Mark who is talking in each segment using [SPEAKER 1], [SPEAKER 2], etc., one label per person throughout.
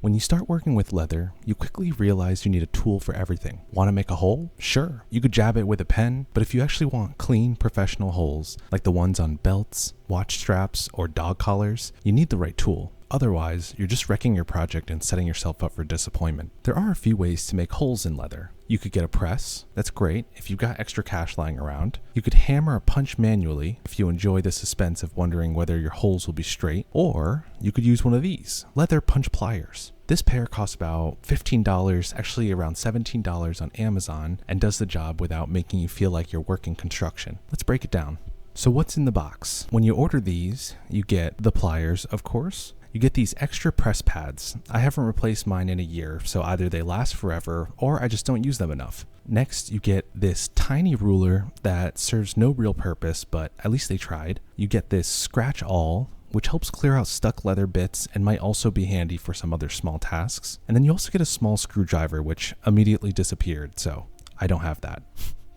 [SPEAKER 1] When you start working with leather, you quickly realize you need a tool for everything. Want to make a hole? Sure, you could jab it with a pen, but if you actually want clean, professional holes, like the ones on belts, watch straps, or dog collars, you need the right tool. Otherwise, you're just wrecking your project and setting yourself up for disappointment. There are a few ways to make holes in leather. You could get a press. That's great if you've got extra cash lying around. You could hammer or punch manually if you enjoy the suspense of wondering whether your holes will be straight. Or you could use one of these, leather punch pliers. This pair costs about $15, actually around $17 on Amazon, and does the job without making you feel like you're working construction. Let's break it down. So what's in the box? When you order these, you get the pliers, of course. You get these extra press pads. I haven't replaced mine in a year, so either they last forever or I just don't use them enough. Next, you get this tiny ruler that serves no real purpose, but at least they tried. You get this scratch all, which helps clear out stuck leather bits and might also be handy for some other small tasks. And then you also get a small screwdriver, which immediately disappeared, so I don't have that.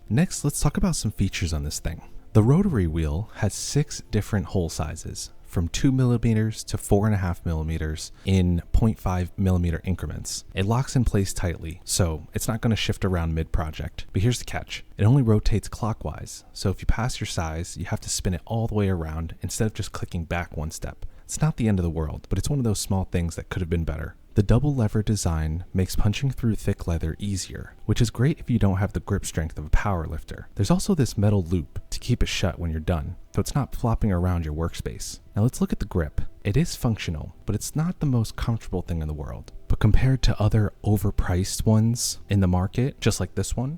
[SPEAKER 1] Next, let's talk about some features on this thing. The rotary wheel has 6 different hole sizes, from 2mm to 4.5mm in 0.5mm increments. It locks in place tightly, so it's not going to shift around mid-project. But here's the catch. It only rotates clockwise, so if you pass your size, you have to spin it all the way around instead of just clicking back one step. It's not the end of the world, but it's one of those small things that could have been better. The double lever design makes punching through thick leather easier, which is great if you don't have the grip strength of a power lifter. There's also this metal loop to keep it shut when you're done, so it's not flopping around your workspace. Now let's look at the grip. It is functional, but it's not the most comfortable thing in the world. But compared to other overpriced ones in the market, just like this one,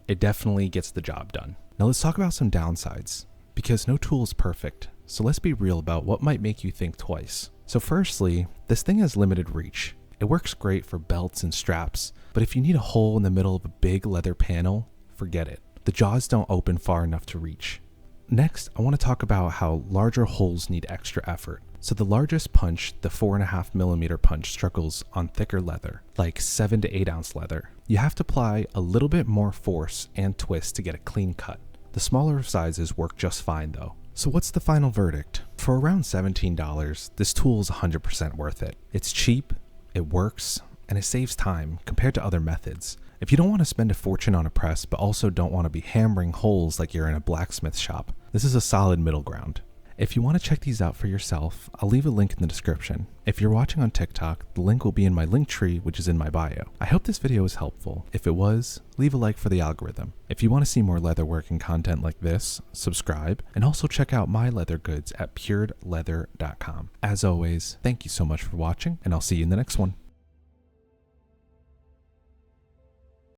[SPEAKER 1] it definitely gets the job done. Now let's talk about some downsides, because no tool is perfect, so let's be real about what might make you think twice. So firstly, this thing has limited reach. It works great for belts and straps, but if you need a hole in the middle of a big leather panel, forget it. The jaws don't open far enough to reach. Next, I want to talk about how larger holes need extra effort. So the largest punch, the 4.5mm punch, struggles on thicker leather, like 7 to 8 ounce leather. You have to apply a little bit more force and twist to get a clean cut. The smaller sizes work just fine though. So what's the final verdict? For around $17, this tool is 100% worth it. It's cheap, it works, and it saves time compared to other methods. If you don't want to spend a fortune on a press, but also don't want to be hammering holes like you're in a blacksmith shop, this is a solid middle ground. If you want to check these out for yourself, I'll leave a link in the description. If you're watching on TikTok, the link will be in my link tree, which is in my bio. I hope this video was helpful. If it was, leave a like for the algorithm. If you want to see more leatherworking content like this, subscribe, and also check out my leather goods at puredleather.com. As always, thank you so much for watching, and I'll see you in the next one.